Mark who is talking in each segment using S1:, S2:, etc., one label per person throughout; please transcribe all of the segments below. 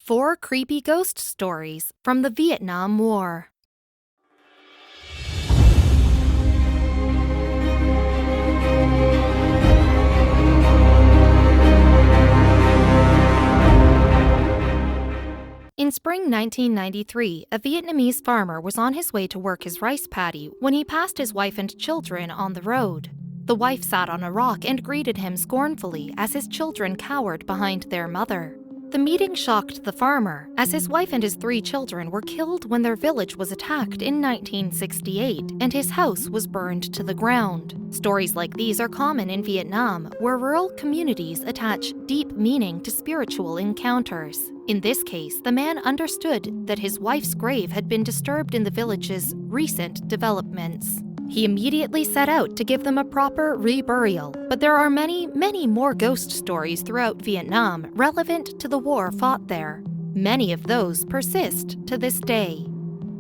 S1: 4 creepy ghost stories from the Vietnam War. In spring 1993, a Vietnamese farmer was on his way to work his rice paddy when he passed his wife and children on the road. The wife sat on a rock and greeted him scornfully as his children cowered behind their mother. The meeting shocked the farmer, as his wife and his 3 children were killed when their village was attacked in 1968 and his house was burned to the ground. Stories like these are common in Vietnam, where rural communities attach deep meaning to spiritual encounters. In this case, the man understood that his wife's grave had been disturbed in the village's recent developments. He immediately set out to give them a proper reburial, but there are many more ghost stories throughout Vietnam relevant to the war fought there. Many of those persist to this day.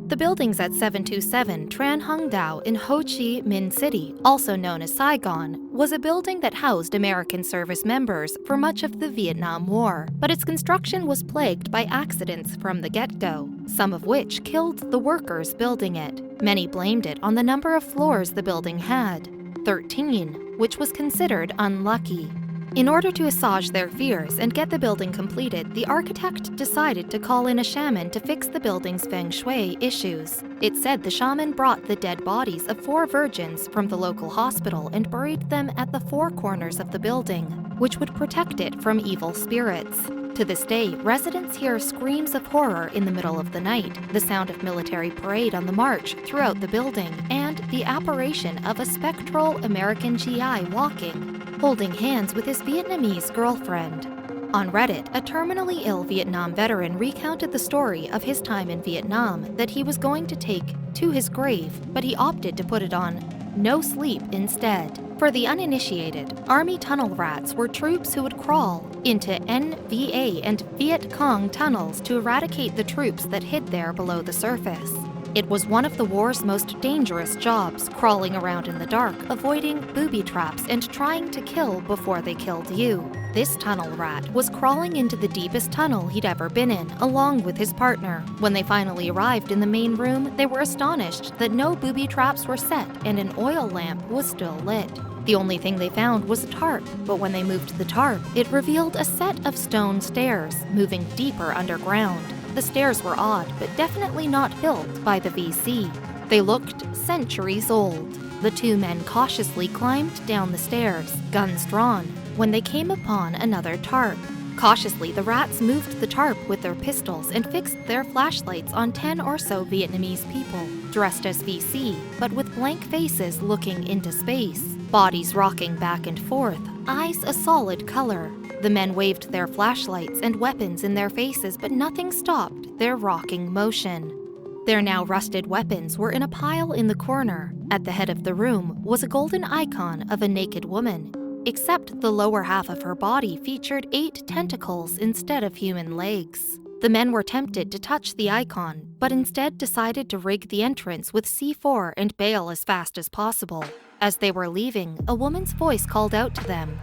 S1: The buildings at 727 Tran Hung Dao in Ho Chi Minh City, also known as Saigon, was a building that housed American service members for much of the Vietnam War, but its construction was plagued by accidents from the get-go, some of which killed the workers building it. Many blamed it on the number of floors the building had, 13, which was considered unlucky. In order to assuage their fears and get the building completed, the architect decided to call in a shaman to fix the building's feng shui issues. It said the shaman brought the dead bodies of 4 virgins from the local hospital and buried them at the 4 corners of the building, which would protect it from evil spirits. To this day, residents hear screams of horror in the middle of the night, the sound of military parade on the march throughout the building, and the apparition of a spectral American GI walking, holding hands with his Vietnamese girlfriend. On Reddit, a terminally ill Vietnam veteran recounted the story of his time in Vietnam that he was going to take to his grave, but he opted to put it on no sleep instead. For the uninitiated, Army tunnel rats were troops who would crawl into NVA and Viet Cong tunnels to eradicate the troops that hid there below the surface. It was one of the war's most dangerous jobs, crawling around in the dark, avoiding booby traps and trying to kill before they killed you. This tunnel rat was crawling into the deepest tunnel he'd ever been in, along with his partner. When they finally arrived in the main room, they were astonished that no booby traps were set and an oil lamp was still lit. The only thing they found was a tarp, but when they moved the tarp, it revealed a set of stone stairs, moving deeper underground. The stairs were odd, but definitely not built by the VC. They looked centuries old. The 2 men cautiously climbed down the stairs, guns drawn, when they came upon another tarp. Cautiously, the rats moved the tarp with their pistols and fixed their flashlights on 10 or so Vietnamese people, dressed as VC, but with blank faces looking into space, bodies rocking back and forth, eyes a solid color. The men waved their flashlights and weapons in their faces, but nothing stopped their rocking motion. Their now rusted weapons were in a pile in the corner. At the head of the room was a golden icon of a naked woman, except the lower half of her body featured 8 tentacles instead of human legs. The men were tempted to touch the icon, but instead decided to rig the entrance with C4 and bail as fast as possible. As they were leaving, a woman's voice called out to them.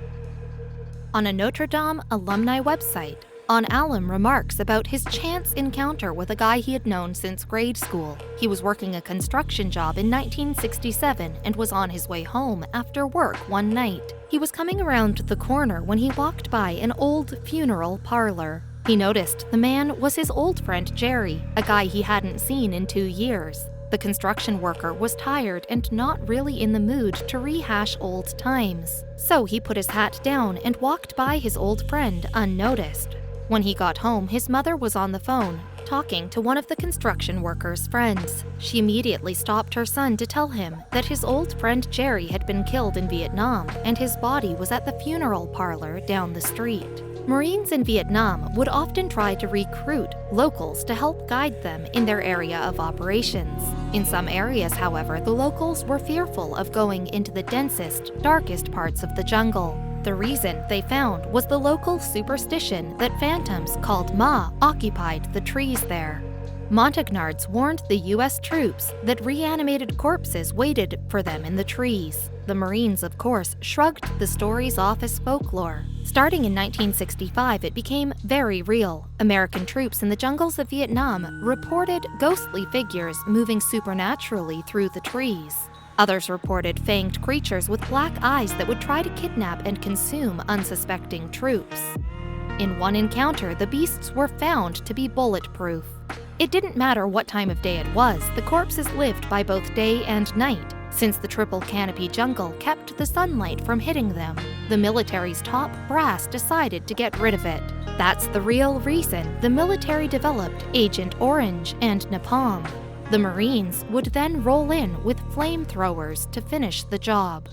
S1: On a Notre Dame alumni website, Allen remarks about his chance encounter with a guy he had known since grade school. He was working a construction job in 1967 and was on his way home after work one night. He was coming around the corner when he walked by an old funeral parlor. He noticed the man was his old friend Jerry, a guy he hadn't seen in 2 years. The construction worker was tired and not really in the mood to rehash old times, so he put his hat down and walked by his old friend unnoticed. When he got home, his mother was on the phone, talking to one of the construction worker's friends. She immediately stopped her son to tell him that his old friend Jerry had been killed in Vietnam and his body was at the funeral parlor down the street. Marines in Vietnam would often try to recruit locals to help guide them in their area of operations. In some areas, however, the locals were fearful of going into the densest, darkest parts of the jungle. The reason, they found, was the local superstition that phantoms called Ma occupied the trees there. Montagnards warned the U.S. troops that reanimated corpses waited for them in the trees. The Marines, of course, shrugged the stories off as folklore. Starting in 1965, it became very real. American troops in the jungles of Vietnam reported ghostly figures moving supernaturally through the trees. Others reported fanged creatures with black eyes that would try to kidnap and consume unsuspecting troops. In one encounter, the beasts were found to be bulletproof. It didn't matter what time of day it was, the corpses lived by both day and night, since the triple canopy jungle kept the sunlight from hitting them. The military's top brass decided to get rid of it. That's the real reason the military developed Agent Orange and napalm. The Marines would then roll in with flamethrowers to finish the job.